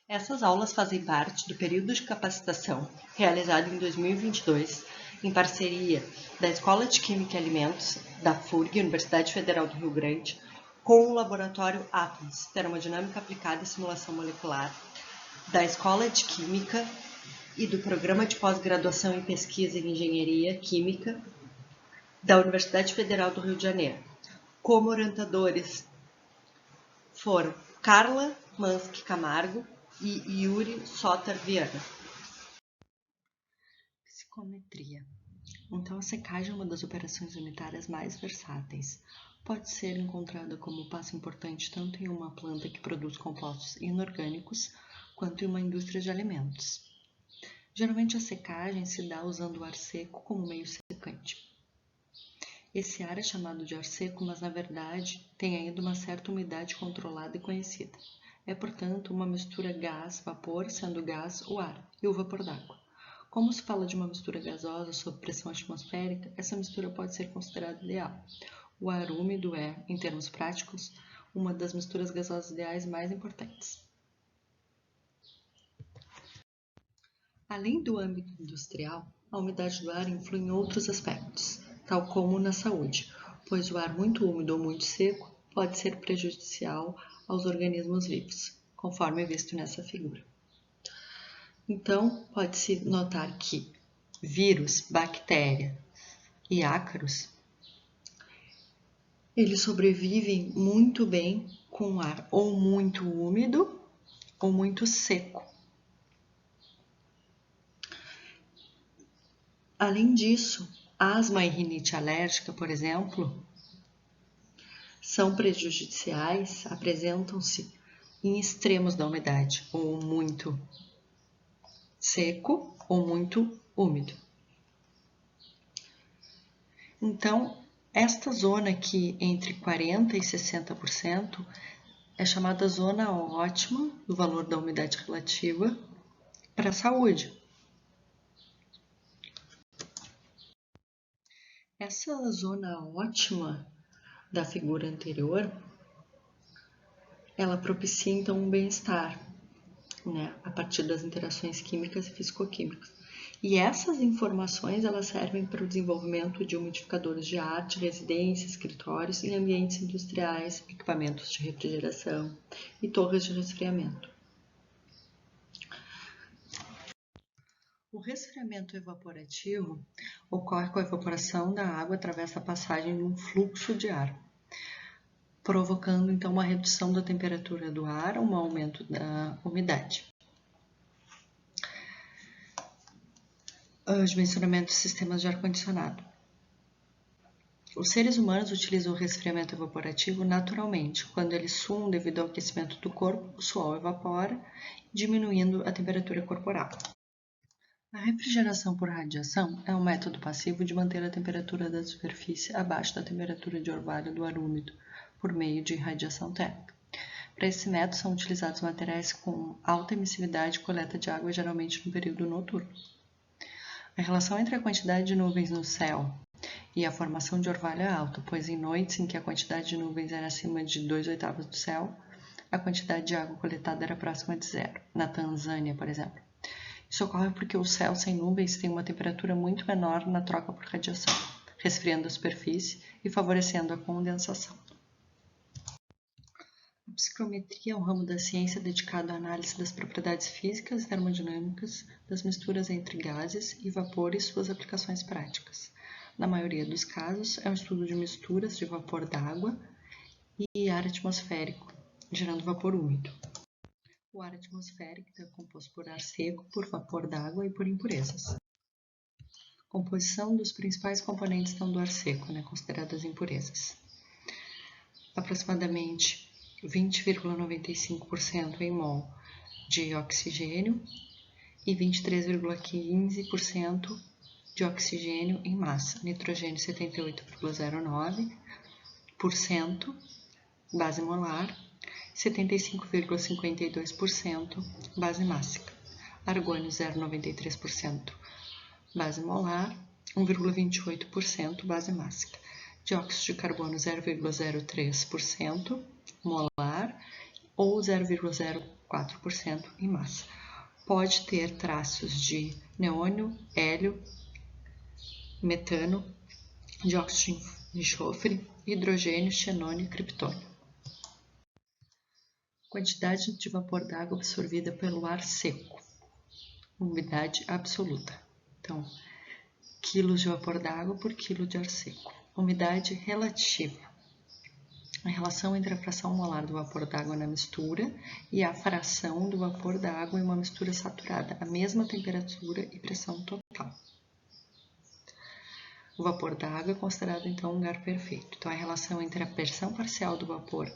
Essas aulas fazem parte do período de capacitação realizado em 2022 em parceria da Escola de Química e Alimentos, da FURG, Universidade Federal do Rio Grande, com o Laboratório Atlas, Termodinâmica Aplicada e Simulação Molecular, da Escola de Química e do Programa de Pós-Graduação em Pesquisa em Engenharia Química da Universidade Federal do Rio de Janeiro. Como orientadores foram Carla Mansky Camargo e Yuri Soter Viana. Psicometria. Então, a secagem é uma das operações unitárias mais versáteis. Pode ser encontrada como passo importante tanto em uma planta que produz compostos inorgânicos, quanto em uma indústria de alimentos. Geralmente, a secagem se dá usando o ar seco como meio secante. Esse ar é chamado de ar seco, mas na verdade tem ainda uma certa umidade controlada e conhecida. É, portanto, uma mistura gás-vapor, sendo o gás o ar e o vapor d'água. Como se fala de uma mistura gasosa sob pressão atmosférica, essa mistura pode ser considerada ideal. O ar úmido é, em termos práticos, uma das misturas gasosas ideais mais importantes. Além do âmbito industrial, a umidade do ar influi em outros aspectos, tal como na saúde, pois o ar muito úmido ou muito seco pode ser prejudicial aos organismos vivos, conforme visto nessa figura. Então, pode-se notar que vírus, bactéria e ácaros, eles sobrevivem muito bem com ar ou muito úmido ou muito seco. Além disso, asma e rinite alérgica, por exemplo, são prejudiciais, apresentam-se em extremos da umidade, ou muito seco ou muito úmido. Então, esta zona aqui entre 40% e 60% é chamada zona ótima do valor da umidade relativa para a saúde. Essa zona ótima da figura anterior, ela propicia então um bem-estar, né, a partir das interações químicas e fisicoquímicas. E essas informações elas servem para o desenvolvimento de umidificadores de ar, de residências, escritórios e ambientes industriais, equipamentos de refrigeração e torres de resfriamento. O resfriamento evaporativo ocorre com a evaporação da água através da passagem de um fluxo de ar, provocando então uma redução da temperatura do ar, um aumento da umidade. Dimensionamento de sistemas de ar-condicionado. Os seres humanos utilizam o resfriamento evaporativo naturalmente. Quando eles suam devido ao aquecimento do corpo, o suor evapora, diminuindo a temperatura corporal. A refrigeração por radiação é um método passivo de manter a temperatura da superfície abaixo da temperatura de orvalho do ar úmido, por meio de radiação térmica. Para esse método são utilizados materiais com alta emissividade e coleta de água, geralmente no período noturno. A relação entre a quantidade de nuvens no céu e a formação de orvalho é alta, pois em noites em que a quantidade de nuvens era acima de 2/8 do céu, a quantidade de água coletada era próxima de zero, na Tanzânia, por exemplo. Isso ocorre porque o céu sem nuvens tem uma temperatura muito menor na troca por radiação, resfriando a superfície e favorecendo a condensação. A psicometria é um ramo da ciência dedicado à análise das propriedades físicas e termodinâmicas das misturas entre gases e vapor e suas aplicações práticas. Na maioria dos casos, é um estudo de misturas de vapor d'água e ar atmosférico, gerando vapor úmido. O ar atmosférico é composto por ar seco, por vapor d'água e por impurezas. Composição dos principais componentes do ar seco, consideradas impurezas. Aproximadamente 20,95% em mol de oxigênio e 23,15% de oxigênio em massa. Nitrogênio 78,09%, base molar, 75,52% base mássica. Argônio 0,93% base molar, 1,28% base mássica. Dióxido de carbono 0,03% molar ou 0,04% em massa. Pode ter traços de neônio, hélio, metano, dióxido de enxofre, hidrogênio, xenônio e criptônio. Quantidade de vapor d'água absorvida pelo ar seco. Umidade absoluta. Então, quilos de vapor d'água por quilo de ar seco. Umidade relativa. A relação entre a fração molar do vapor d'água na mistura e a fração do vapor d'água em uma mistura saturada, a mesma temperatura e pressão total. O vapor d'água é considerado, então, um lugar perfeito. Então, a relação entre a pressão parcial do vapor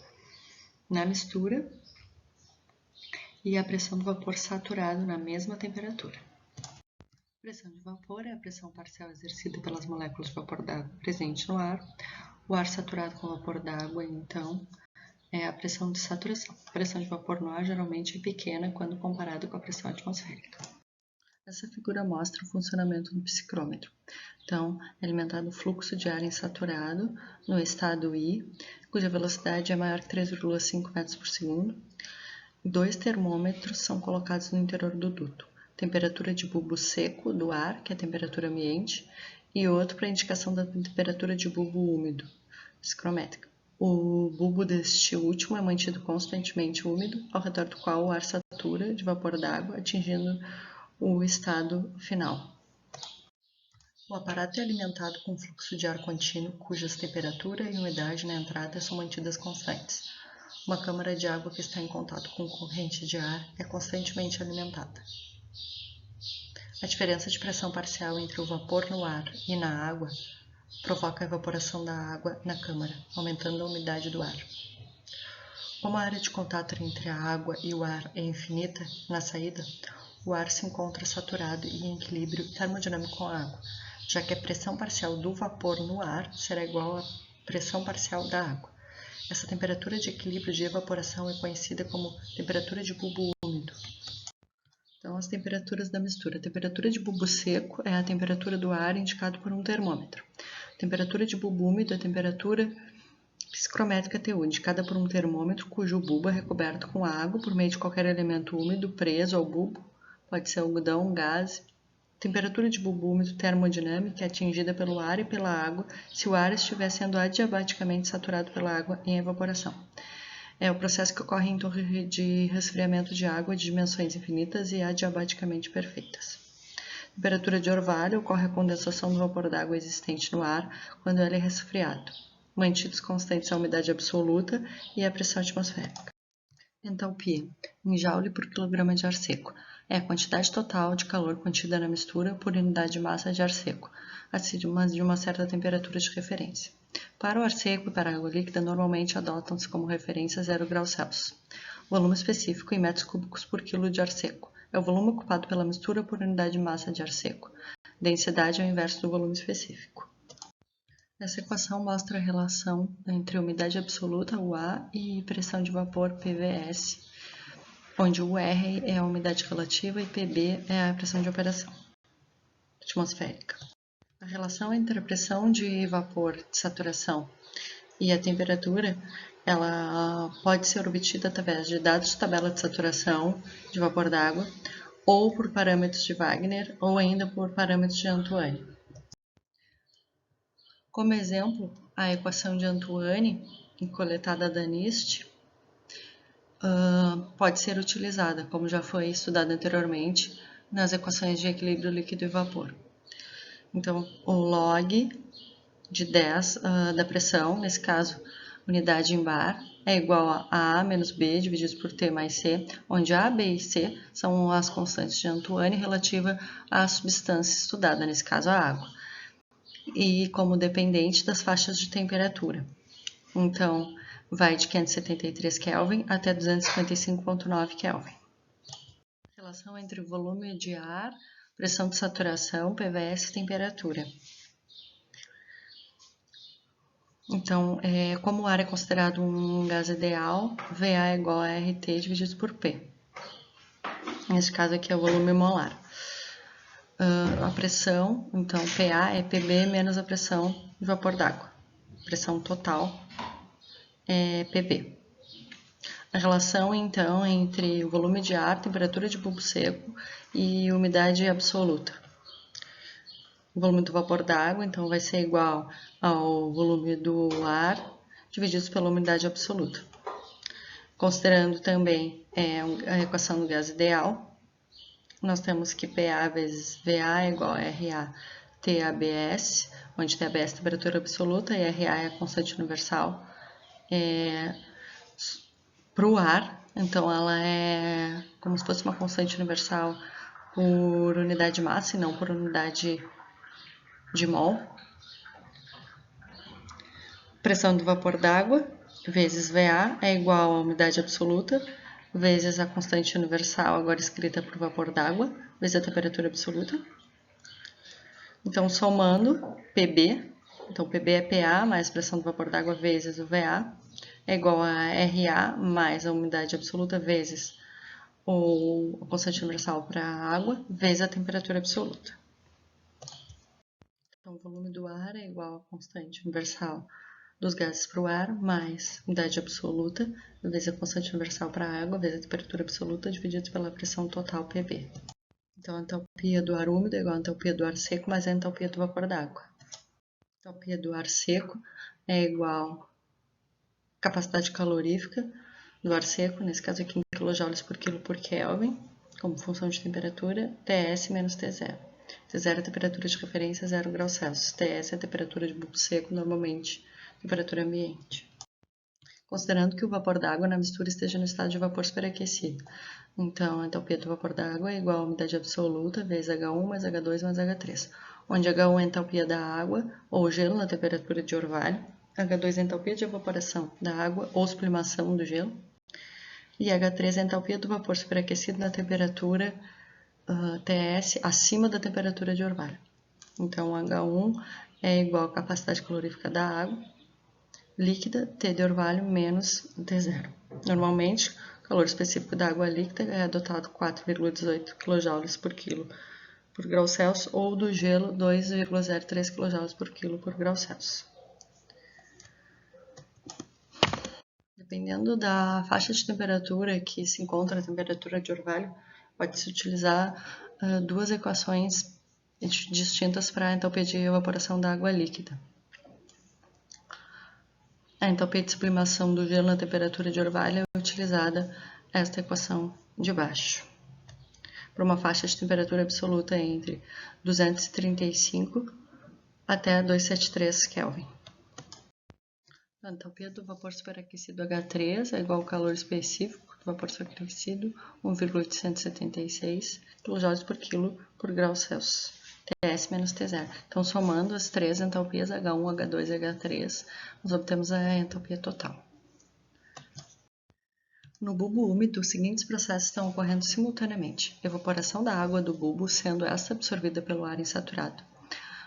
na mistura e a pressão do vapor saturado na mesma temperatura. A pressão de vapor é a pressão parcial exercida pelas moléculas de vapor d'água presente no ar. O ar saturado com vapor d'água, então, é a pressão de saturação. A pressão de vapor no ar geralmente é pequena quando comparada com a pressão atmosférica. Essa figura mostra o funcionamento do psicrômetro. Então, é alimentado o fluxo de ar insaturado no estado I, cuja velocidade é maior que 3,5 metros por segundo. 2 termômetros são colocados no interior do duto. Temperatura de bulbo seco do ar, que é a temperatura ambiente, e outro para indicação da temperatura de bulbo úmido, psicrométrica. O bulbo deste último é mantido constantemente úmido, ao redor do qual o ar satura de vapor d'água, atingindo o estado final. O aparato é alimentado com fluxo de ar contínuo, cujas temperatura e umidade na entrada são mantidas constantes. Uma câmara de água que está em contato com corrente de ar é constantemente alimentada. A diferença de pressão parcial entre o vapor no ar e na água provoca a evaporação da água na câmara, aumentando a umidade do ar. Como a área de contato entre a água e o ar é infinita na saída, o ar se encontra saturado e em equilíbrio termodinâmico com a água, já que a pressão parcial do vapor no ar será igual à pressão parcial da água. Essa temperatura de equilíbrio de evaporação é conhecida como temperatura de bulbo úmido. Então, as temperaturas da mistura. A temperatura de bulbo seco é a temperatura do ar indicado por um termômetro. A temperatura de bulbo úmido é a temperatura psicrométrica TU, indicada por um termômetro cujo bulbo é recoberto com água por meio de qualquer elemento úmido preso ao bulbo, pode ser algodão, gás. Temperatura de bulbo úmido termodinâmica é atingida pelo ar e pela água se o ar estiver sendo adiabaticamente saturado pela água em evaporação. É o processo que ocorre em torre de resfriamento de água de dimensões infinitas e adiabaticamente perfeitas. Temperatura de orvalho ocorre a condensação do vapor d'água existente no ar quando ele é resfriado, mantidos constantes a umidade absoluta e a pressão atmosférica. Entalpia, em joule por quilograma de ar seco, é a quantidade total de calor contida na mistura por unidade de massa de ar seco, acima de uma certa temperatura de referência. Para o ar seco e para a água líquida, normalmente adotam-se como referência 0 graus Celsius. Volume específico em metros cúbicos por quilo de ar seco é o volume ocupado pela mistura por unidade de massa de ar seco. Densidade é o inverso do volume específico. Essa equação mostra a relação entre umidade absoluta, UA, e pressão de vapor, PVS, onde o R é a umidade relativa e PB é a pressão de operação atmosférica. A relação entre a pressão de vapor de saturação e a temperatura, ela pode ser obtida através de dados de tabela de saturação de vapor d'água, ou por parâmetros de Wagner, ou ainda por parâmetros de Antoine. Como exemplo, a equação de Antoine, coletada da NIST, pode ser utilizada, como já foi estudado anteriormente, nas equações de equilíbrio líquido e vapor. Então, o log de 10 da pressão, nesse caso, unidade em bar, é igual a A menos B dividido por T mais C, onde A, B e C são as constantes de Antoine relativa à substância estudada, nesse caso a água, e como dependente das faixas de temperatura. Então, vai de 573 Kelvin até 255,9 Kelvin. Relação entre volume de ar, pressão de saturação, PVS e temperatura. Então, como o ar é considerado um gás ideal, VA é igual a RT dividido por P. Nesse caso aqui é o volume molar. A pressão, então, PA é PB menos a pressão de vapor d'água. Pressão total é PB. A relação, então, entre o volume de ar, temperatura de bulbo seco e umidade absoluta. O volume do vapor d'água, então, vai ser igual ao volume do ar dividido pela umidade absoluta. Considerando também a equação do gás ideal, nós temos que PA vezes VA é igual a RA TABS, onde TABS é a temperatura absoluta e RA é a constante universal para o ar. Então, ela é como se fosse uma constante universal por unidade de massa e não por unidade de mol. Pressão do vapor d'água vezes VA é igual à umidade absoluta vezes a constante universal, agora escrita por vapor d'água, vezes a temperatura absoluta. Então, somando PB, então PB é PA mais pressão do vapor d'água vezes o VA, é igual a RA mais a umidade absoluta vezes a constante universal para a água, vezes a temperatura absoluta. Então, o volume do ar é igual à constante universal dos gases para o ar, mais umidade absoluta, vezes a constante universal para a água, vezes a temperatura absoluta, dividido pela pressão total PV. Então, a entalpia do ar úmido é igual à entalpia do ar seco mais a entalpia do vapor d'água. A entalpia do ar seco é igual à capacidade calorífica do ar seco, nesse caso aqui em kJ por quilo por Kelvin, como função de temperatura, Ts menos T0. T0 é a temperatura de referência, 0 graus Celsius. Ts é a temperatura de bulbo seco, normalmente temperatura ambiente. Considerando que o vapor d'água na mistura esteja no estado de vapor superaquecido. Então, a entalpia do vapor d'água é igual à umidade absoluta vezes H1 mais H2 mais H3, onde H1 é a entalpia da água ou gelo na temperatura de orvalho, H2 é a entalpia de evaporação da água ou sublimação do gelo, e H3 é a entalpia do vapor superaquecido na temperatura Ts acima da temperatura de orvalho. Então, H1 é igual à capacidade calorífica da água líquida, T de orvalho menos T0. Normalmente, o calor específico da água líquida é adotado 4,18 kJ por quilo por grau Celsius ou do gelo 2,03 kJ por quilo por grau Celsius. Dependendo da faixa de temperatura que se encontra a temperatura de orvalho, pode-se utilizar duas equações distintas para a entalpia de evaporação da água líquida. A entalpia de sublimação do gelo na temperatura de orvalho é utilizada esta equação de baixo, para uma faixa de temperatura absoluta entre 235 até 273 Kelvin. A entalpia do vapor superaquecido H3 é igual ao calor específico do vapor superaquecido, 1,876 kJ por quilo por grau Celsius, Ts menos T0. Então, somando as três entalpias H1, H2 e H3, nós obtemos a entalpia total. No bulbo úmido, os seguintes processos estão ocorrendo simultaneamente: evaporação da água do bulbo, sendo esta absorvida pelo ar insaturado.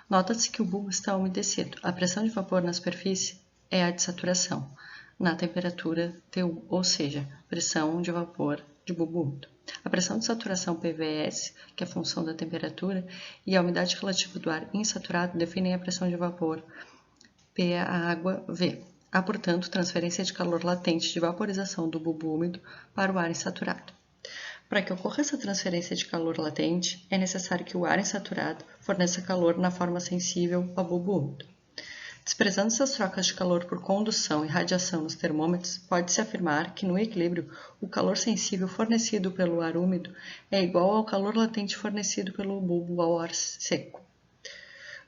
Nota-se que o bulbo está umedecido. A pressão de vapor na superfície é a de saturação, na temperatura T1, ou seja, pressão de vapor de bulbo úmido. A pressão de saturação PVS, que é a função da temperatura, e a umidade relativa do ar insaturado definem a pressão de vapor P a água V. Há, portanto, transferência de calor latente de vaporização do bulbo úmido para o ar insaturado. Para que ocorra essa transferência de calor latente, é necessário que o ar insaturado forneça calor na forma sensível ao bulbo úmido. Desprezando essas trocas de calor por condução e radiação nos termômetros, pode-se afirmar que, no equilíbrio, o calor sensível fornecido pelo ar úmido é igual ao calor latente fornecido pelo bulbo ao ar seco.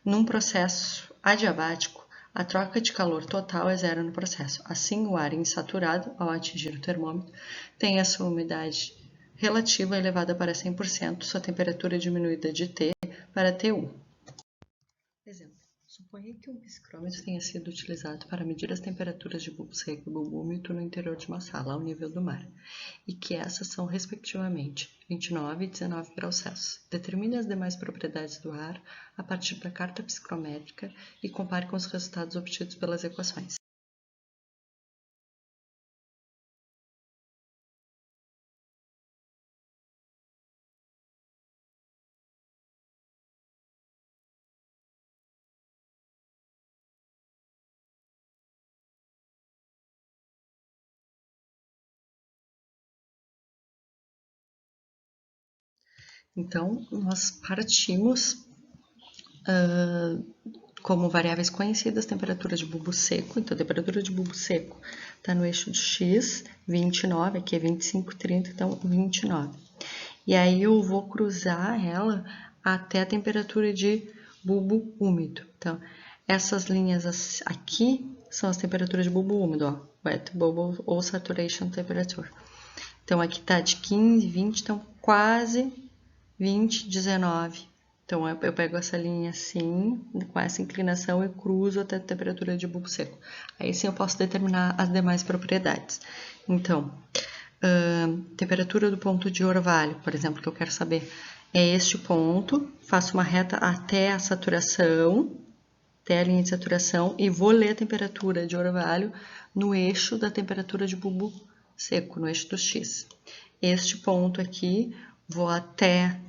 Num processo adiabático, a troca de calor total é zero no processo. Assim, o ar insaturado, ao atingir o termômetro, tem a sua umidade relativa elevada para 100%, sua temperatura diminuída de T para T1. Exemplo. Suponha que um psicrômetro tenha sido utilizado para medir as temperaturas de bulbo seco e bulbo úmido no interior de uma sala, ao nível do mar, e que essas são, respectivamente, 29 e 19 graus Celsius. Determine as demais propriedades do ar a partir da carta psicrométrica e compare com os resultados obtidos pelas equações. Então, nós partimos como variáveis conhecidas, temperatura de bulbo seco. Então, a temperatura de bulbo seco está no eixo de x, 29, aqui é 25, 30, então 29. E aí eu vou cruzar ela até a temperatura de bulbo úmido. Então, essas linhas aqui são as temperaturas de bulbo úmido, ó, wet bulb ou saturation temperature. Então, aqui tá de 15, 20, então quase 20, 19. Então, eu pego essa linha assim, com essa inclinação e cruzo até a temperatura de bulbo seco. Aí sim eu posso determinar as demais propriedades. Então, temperatura do ponto de orvalho, por exemplo, que eu quero saber, é este ponto, faço uma reta até a saturação, até a linha de saturação, e vou ler a temperatura de orvalho no eixo da temperatura de bulbo seco, no eixo do X. Este ponto aqui, vou até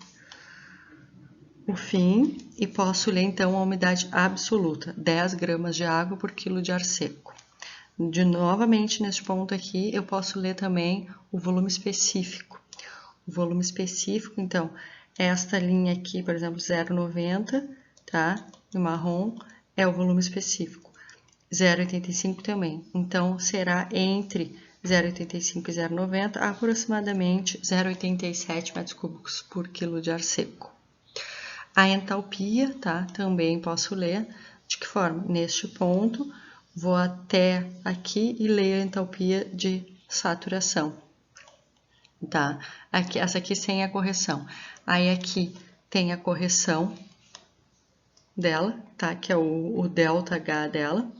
o fim e posso ler então a umidade absoluta, 10 gramas de água por quilo de ar seco. Novamente, neste ponto aqui, eu posso ler também o volume específico. O volume específico, então, esta linha aqui, por exemplo, 0,90, tá? No marrom, é o volume específico. 0,85 também. Então, será entre 0,85 e 0,90, aproximadamente 0,87 metros cúbicos por quilo de ar seco. A entalpia, tá? Também posso ler. De que forma? Neste ponto, vou até aqui e leio a entalpia de saturação, tá? Aqui, essa aqui sem a correção. Aí aqui tem a correção dela, tá? Que é o delta H dela,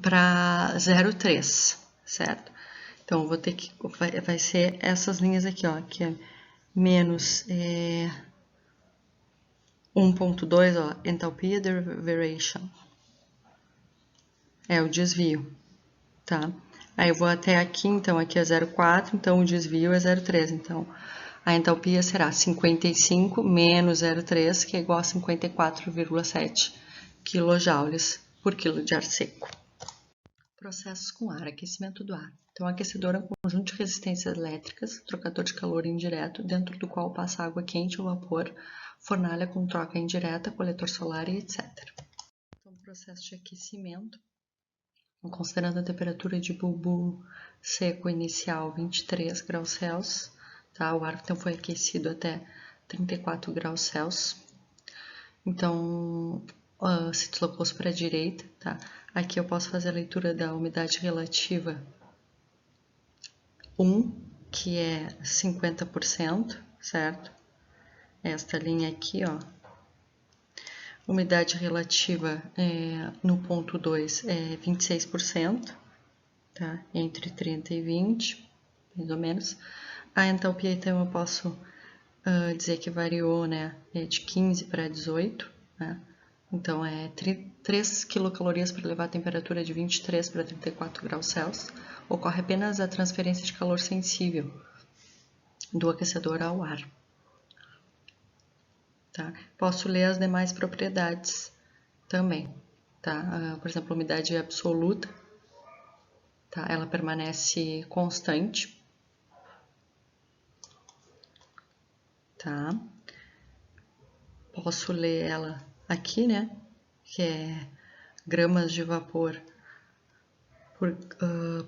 para 0,3, certo? Então, vou ter que, vai ser essas linhas aqui, ó, que é menos 1.2, ó, entalpia deviation, é o desvio, tá? Aí eu vou até aqui, então aqui é 0,4, então o desvio é 0,3, então a entalpia será 55 menos 0,3, que é igual a 54,7 kJ por quilo de ar seco. Processos com ar, aquecimento do ar. Então, aquecedor é um conjunto de resistências elétricas, trocador de calor indireto, dentro do qual passa água quente ou vapor, fornalha com troca indireta, coletor solar e etc. Então, processo de aquecimento, considerando a temperatura de bulbo seco inicial 23 graus Celsius, tá? O ar então foi aquecido até 34 graus Celsius. Então, se deslocou-se para a direita, tá? Aqui eu posso fazer a leitura da umidade relativa 1, que é 50%, certo? Esta linha aqui, ó. Umidade relativa no ponto 2 é 26%, tá? Entre 30 e 20, mais ou menos. A entalpia, então, eu posso dizer que variou, né? De 15 para 18, né? Então, é 3 quilocalorias para levar a temperatura de 23 para 34 graus Celsius. Ocorre apenas a transferência de calor sensível do aquecedor ao ar. Tá? Posso ler as demais propriedades também. Tá? Por exemplo, a umidade absoluta, tá? Ela permanece constante. Tá? Posso ler ela aqui, né? Que é gramas de vapor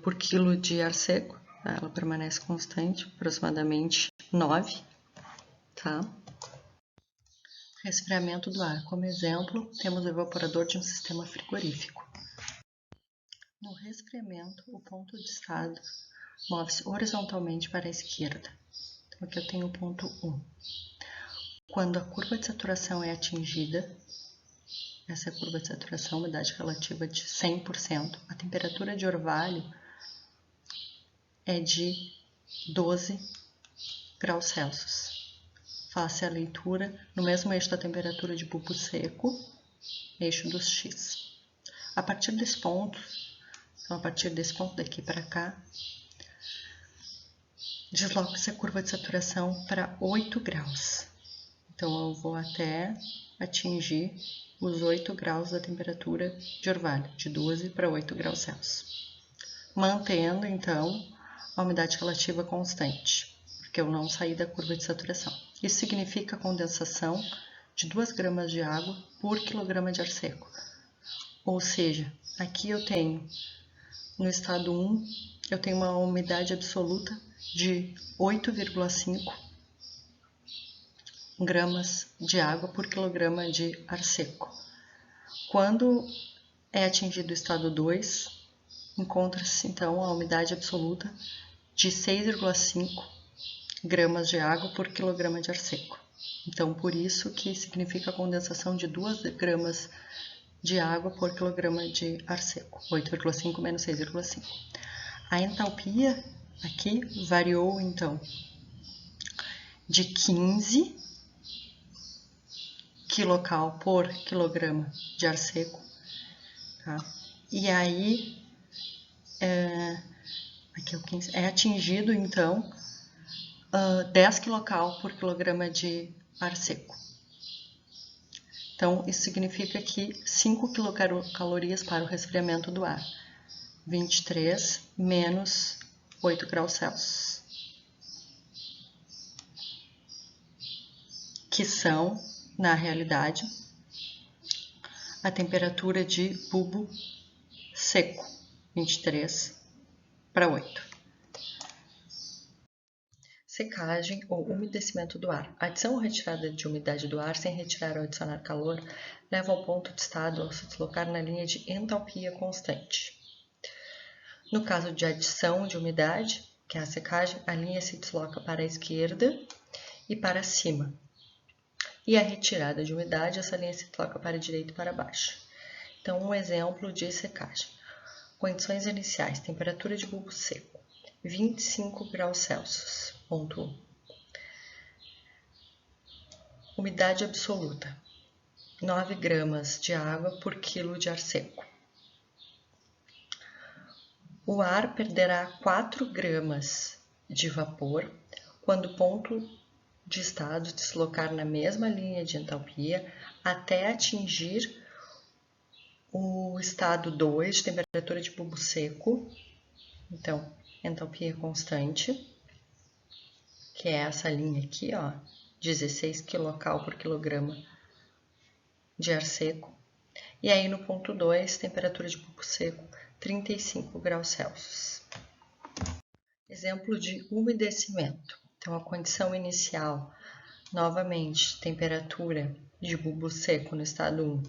por quilo de ar seco. Tá? Ela permanece constante, aproximadamente 9. Tá? Resfriamento do ar. Como exemplo, temos o evaporador de um sistema frigorífico. No resfriamento, o ponto de estado move-se horizontalmente para a esquerda. Então, aqui eu tenho o ponto 1. Quando a curva de saturação é atingida, essa é a curva de saturação, umidade relativa de 100%, a temperatura de orvalho é de 12 graus Celsius. Faça a leitura no mesmo eixo da temperatura de bulbo seco, eixo dos X. A partir desse ponto, então a partir desse ponto daqui para cá, desloca-se a curva de saturação para 8 graus. Então, eu vou até atingir os 8 graus da temperatura de orvalho, de 12 para 8 graus Celsius. Mantendo, então, a umidade relativa constante, porque eu não saí da curva de saturação. Isso significa a condensação de 2 gramas de água por quilograma de ar seco. Ou seja, aqui eu tenho, no estado 1, eu tenho uma umidade absoluta de 8,5 gramas de água por quilograma de ar seco. Quando é atingido o estado 2, encontra-se então a umidade absoluta de 6,5 gramas de água por quilograma de ar seco. Então, por isso que significa a condensação de 2 gramas de água por quilograma de ar seco, 8,5 menos 6,5. A entalpia aqui variou, então, de 15 kcal por quilograma de ar seco, tá? E aí, aqui é atingido, então, 10 kcal por quilograma de ar seco. Então, isso significa que 5 quilocalorias para o resfriamento do ar, 23 menos 8 graus Celsius, que são, na realidade, a temperatura de bulbo seco, 23 para 8. Secagem ou umedecimento do ar. A adição ou retirada de umidade do ar sem retirar ou adicionar calor leva ao ponto de estado ao se deslocar na linha de entalpia constante. No caso de adição de umidade, que é a secagem, a linha se desloca para a esquerda e para cima. E a retirada de umidade, essa linha se desloca para a direita e para baixo. Então, um exemplo de secagem. Condições iniciais: temperatura de bulbo seco, 25 graus Celsius, ponto 1. Umidade absoluta, 9 gramas de água por quilo de ar seco. O ar perderá 4 gramas de vapor quando o ponto de estado deslocar na mesma linha de entalpia até atingir o estado 2 de temperatura de bulbo seco. Então, entalpia constante, que é essa linha aqui, ó, 16 kcal por quilograma de ar seco. E aí no ponto 2, temperatura de bulbo seco, 35 graus Celsius. Exemplo de umedecimento. Então, a condição inicial, novamente, temperatura de bulbo seco no estado 1,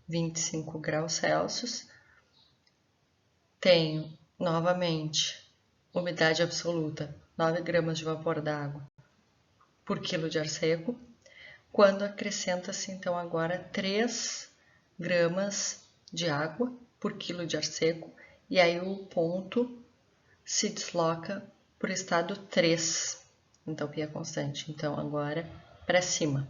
25 graus Celsius. Tenho, novamente, umidade absoluta, 9 gramas de vapor d'água por quilo de ar seco. Quando acrescenta-se, então, agora 3 gramas de água por quilo de ar seco, e aí o ponto se desloca por estado 3, entalpia constante. Então, agora para cima.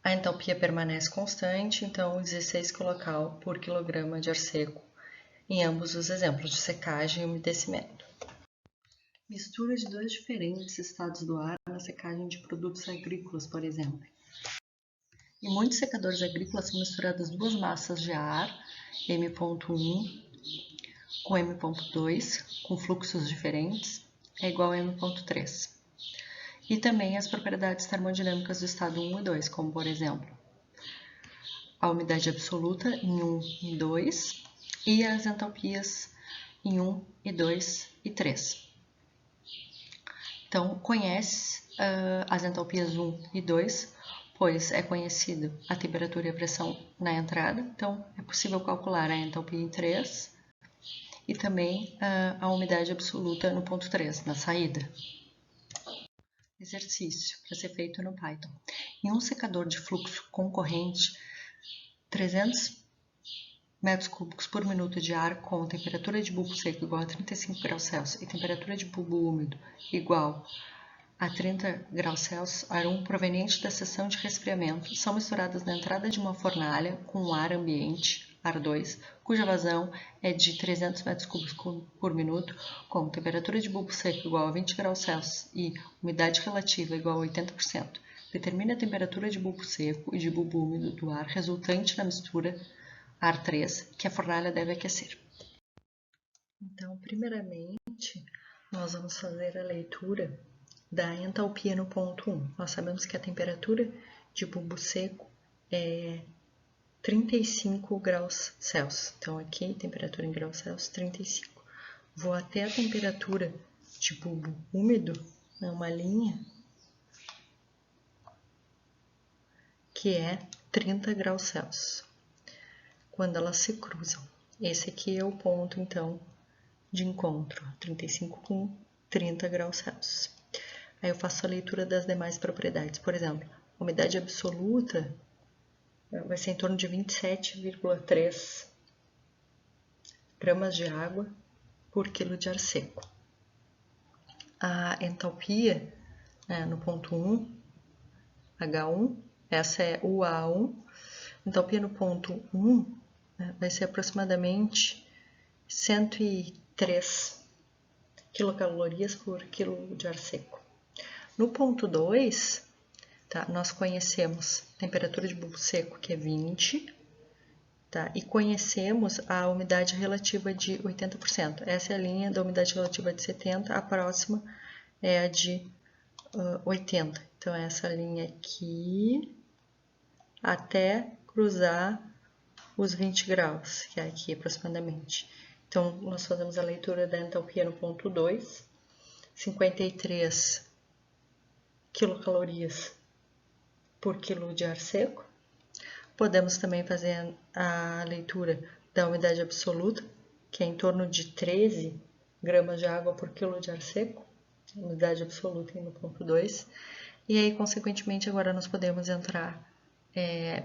A entalpia permanece constante, então 16 kcal por quilograma de ar seco, em ambos os exemplos de secagem e umedecimento. Mistura de 2 diferentes estados do ar na secagem de produtos agrícolas, por exemplo. Em muitos secadores agrícolas são misturadas 2 massas de ar, M.1 com M.2, com fluxos diferentes, é igual a M.3. E também as propriedades termodinâmicas do estado 1 e 2, como por exemplo, a umidade absoluta em 1 e 2 e as entalpias em 1 e 2 e 3. Então, conhece as entalpias 1 e 2, pois é conhecido a temperatura e a pressão na entrada, então é possível calcular a entalpia em 3 e também a umidade absoluta no ponto 3, na saída. Exercício para ser feito no Python. Em um secador de fluxo concorrente, 300 metros cúbicos por minuto de ar com temperatura de bulbo seco igual a 35 graus Celsius e temperatura de bulbo úmido igual a 30 graus Celsius, ar 1 proveniente da seção de resfriamento são misturadas na entrada de uma fornalha com ar ambiente, ar 2, cuja vazão é de 300 metros cúbicos por minuto, com temperatura de bulbo seco igual a 20 graus Celsius e umidade relativa igual a 80%. Determine a temperatura de bulbo seco e de bulbo úmido do ar resultante na mistura ar 3, que a fornalha deve aquecer. Então, primeiramente, nós vamos fazer a leitura da entalpia no ponto 1. Nós sabemos que a temperatura de bulbo seco é 35 graus Celsius. Então, aqui, temperatura em graus Celsius, 35. Vou até a temperatura de bulbo úmido, é uma linha, que é 30 graus Celsius. Quando elas se cruzam. Esse aqui é o ponto, então, de encontro, 35 com 30 graus Celsius. Aí eu faço a leitura das demais propriedades. Por exemplo, a umidade absoluta vai ser em torno de 27,3 gramas de água por quilo de ar seco. A entalpia, no ponto 1, H1, essa é UA1. Entalpia no ponto 1 vai ser aproximadamente 103 quilocalorias por quilo de ar seco. No ponto 2, tá, nós conhecemos a temperatura de bulbo seco, que é 20, tá, e conhecemos a umidade relativa de 80%. Essa é a linha da umidade relativa de 70%, a próxima é a de 80%. Então, essa linha aqui até cruzar os 20 graus, que é aqui aproximadamente. Então, nós fazemos a leitura da entalpia no ponto 2, 53 quilocalorias por quilo de ar seco. Podemos também fazer a leitura da umidade absoluta, que é em torno de 13 gramas de água por quilo de ar seco, umidade absoluta no ponto 2. E aí, consequentemente, agora nós podemos entrar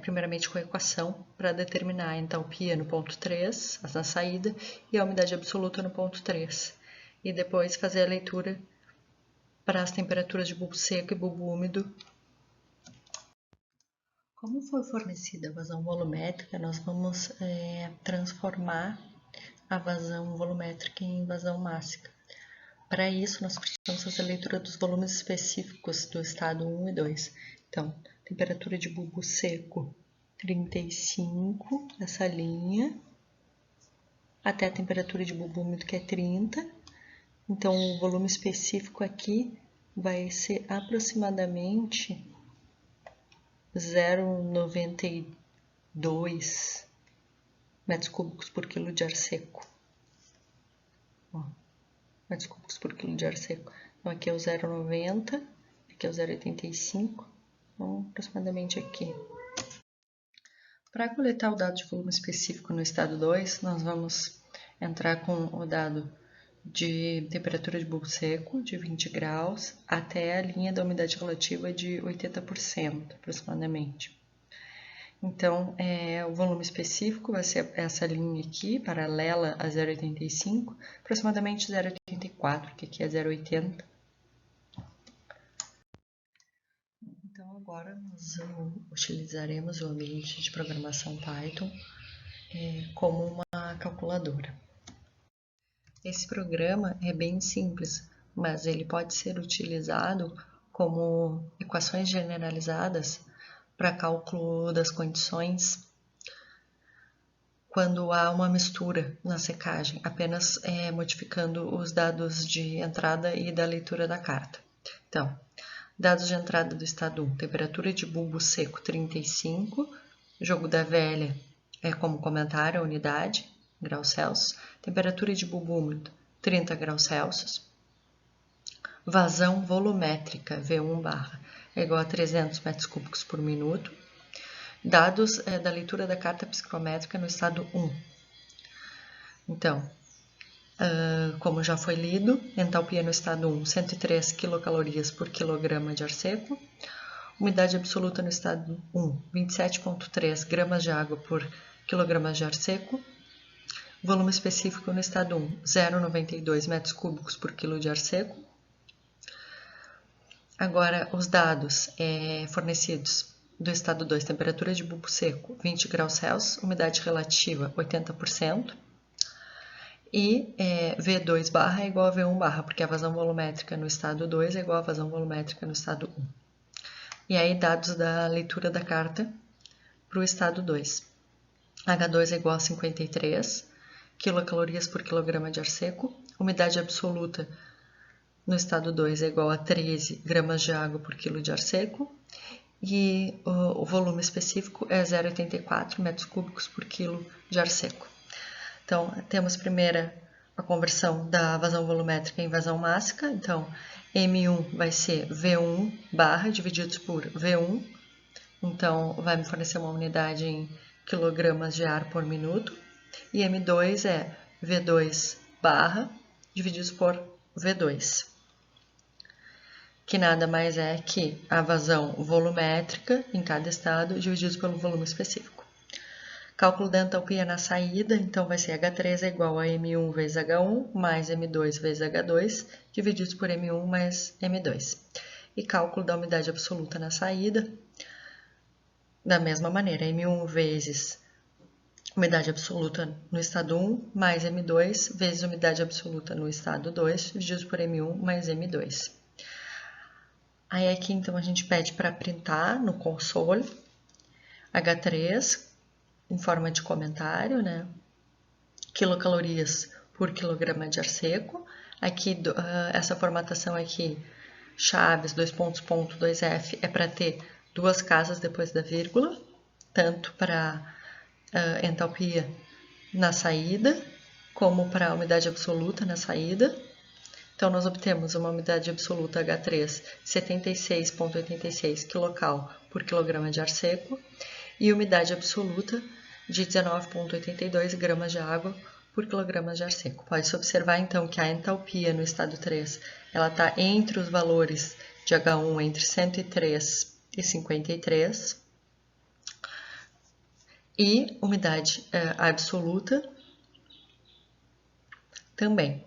primeiramente com a equação para determinar a entalpia no ponto 3, na saída, e a umidade absoluta no ponto 3. E depois fazer a leitura para as temperaturas de bulbo seco e bulbo úmido. Como foi fornecida a vazão volumétrica, nós vamos transformar a vazão volumétrica em vazão mássica. Para isso, nós precisamos fazer a leitura dos volumes específicos do estado 1 e 2. Então, temperatura de bulbo seco, 35, essa linha, até a temperatura de bulbo úmido, que é 30. Então, o volume específico aqui vai ser aproximadamente 0,92 metros cúbicos por quilo de ar seco. Metros cúbicos por quilo de ar seco. Então, aqui é o 0,90, aqui é o 0,85, então, aproximadamente aqui. Para coletar o dado de volume específico no estado 2, nós vamos entrar com o dado de temperatura de bulbo seco, de 20 graus, até a linha da umidade relativa de 80%, aproximadamente. Então, o volume específico vai ser essa linha aqui, paralela a 0,85, aproximadamente 0,84, que aqui é 0,80. Então, agora nós utilizaremos o ambiente de programação Python como uma calculadora. Esse programa é bem simples, mas ele pode ser utilizado como equações generalizadas para cálculo das condições quando há uma mistura na secagem, apenas modificando os dados de entrada e da leitura da carta. Então, dados de entrada do estado 1, temperatura de bulbo seco 35, jogo da velha como comentário, a unidade, graus Celsius, temperatura de bulbo úmido 30 graus Celsius, vazão volumétrica V1 é igual a 300 metros cúbicos por minuto, dados da leitura da carta psicométrica no estado 1. Então, como já foi lido, entalpia no estado 1, 103 quilocalorias por quilograma de ar seco, umidade absoluta no estado 1, 27,3 gramas de água por quilograma de ar seco, volume específico no estado 1, 0,92 metros cúbicos por quilo de ar seco. Agora, os dados fornecidos do estado 2, temperatura de bulbo seco, 20 graus Celsius, umidade relativa, 80%, e V2 é igual a V1 porque a vazão volumétrica no estado 2 é igual a vazão volumétrica no estado 1. E aí, dados da leitura da carta para o estado 2. H2 é igual a 53 quilocalorias por quilograma de ar seco, umidade absoluta no estado 2 é igual a 13 gramas de água por quilo de ar seco, e o volume específico é 0,84 metros cúbicos por quilo de ar seco. Então, temos primeiro a conversão da vazão volumétrica em vazão mássica. Então, M1 vai ser V1 barra divididos por V1. Então, vai me fornecer uma unidade em quilogramas de ar por minuto. E M2 é V2 barra divididos por V2, que nada mais é que a vazão volumétrica em cada estado divididos pelo volume específico. Cálculo da entalpia na saída, então vai ser H3 é igual a M1 vezes H1 mais M2 vezes H2 divididos por M1 mais M2. E cálculo da umidade absoluta na saída, da mesma maneira, M1 vezes umidade absoluta no estado 1 mais M2 vezes umidade absoluta no estado 2 divididos por M1 mais M2. Aí aqui então a gente pede para printar no console H3 em forma de comentário, né? Quilocalorias por quilograma de ar seco. Aqui essa formatação aqui, chaves, 2 pontos, ponto, 2F, é para ter duas casas depois da vírgula, tanto para entalpia na saída, como para a umidade absoluta na saída. Então, nós obtemos uma umidade absoluta H3 76,86 kcal por quilograma de ar seco e umidade absoluta de 19,82 gramas de água por quilograma de ar seco. Pode-se observar, então, que a entalpia no estado 3 está entre os valores de H1 entre 103 e 53 e umidade absoluta também.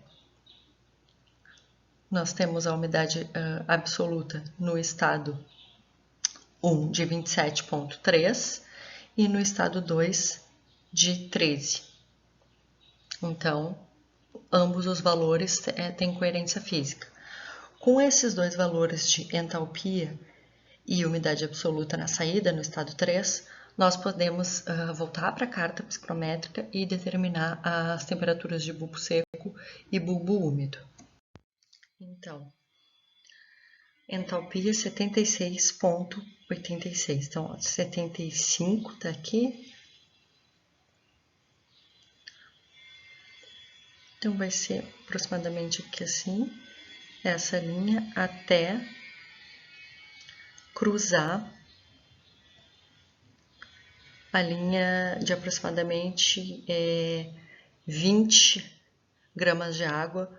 Nós temos a umidade absoluta no estado 1 de 27,3 e no estado 2 de 13. Então, ambos os valores têm coerência física. Com esses dois valores de entalpia e umidade absoluta na saída, no estado 3, nós podemos voltar para a carta psicométrica e determinar as temperaturas de bulbo seco e bulbo úmido. Então, entalpia 76,86. Então, 75 está aqui. Então, vai ser aproximadamente aqui assim, essa linha até cruzar a linha de aproximadamente 20 gramas de água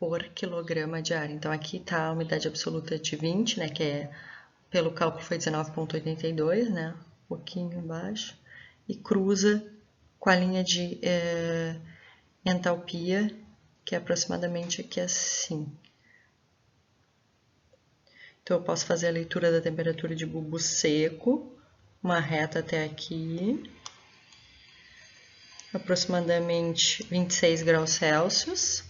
por quilograma de ar. Então, aqui está a umidade absoluta de 20, né, que pelo cálculo foi 19,82, né, um pouquinho abaixo, e cruza com a linha de entalpia, que é aproximadamente aqui assim. Então, eu posso fazer a leitura da temperatura de bulbo seco, uma reta até aqui, aproximadamente 26 graus Celsius,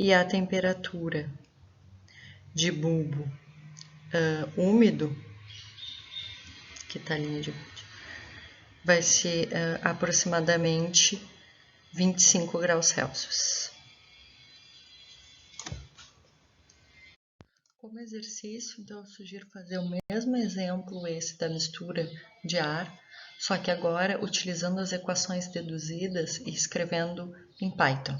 e a temperatura de bulbo úmido, que está a linha de vai ser aproximadamente 25 graus Celsius. Como exercício, então, eu sugiro fazer o mesmo exemplo esse da mistura de ar, só que agora utilizando as equações deduzidas e escrevendo em Python.